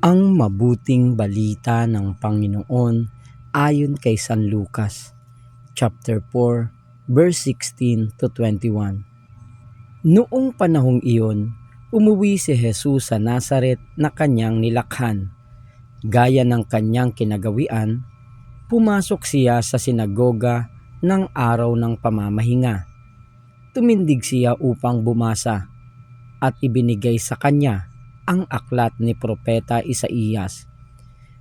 Ang mabuting balita ng Panginoon ayon kay San Lucas, chapter 4, verse 16 to 21. Noong panahong iyon, umuwi si Jesus sa Nazaret na kanyang nilakhan. Gaya ng kanyang kinagawian, pumasok siya sa sinagoga ng araw ng pamamahinga. Tumindig siya upang bumasa at ibinigay sa kanya ang aklat ni Propeta Isaías.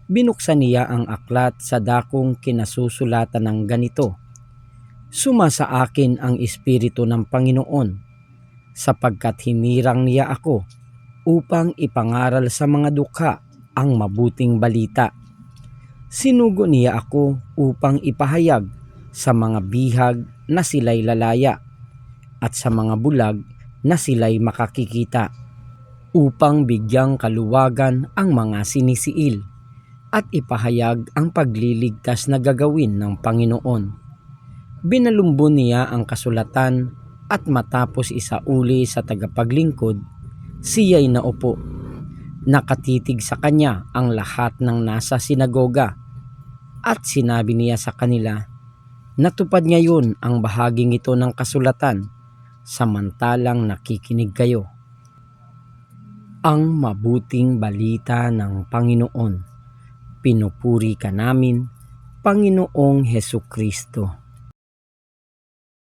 Binuksan niya ang aklat sa dakong kinasusulatan ng ganito: "Sumasa akin ang Espiritu ng Panginoon, sapagkat hinirang niya ako upang ipangaral sa mga dukha ang mabuting balita. Sinugo niya ako upang ipahayag sa mga bihag na sila'y lalaya, at sa mga bulag na sila'y makakikita, upang bigyang kaluwagan ang mga sinisiil, at ipahayag ang pagliligtas na gagawin ng Panginoon." Binalumbon niya ang kasulatan at matapos isauli sa tagapaglingkod, siya'y naupo. Nakatitig sa kanya ang lahat ng nasa sinagoga at sinabi niya sa kanila, "Natupad ngayon ang bahaging ito ng kasulatan samantalang nakikinig kayo." Ang mabuting balita ng Panginoon. Pinupuri ka namin, Panginoong Hesukristo.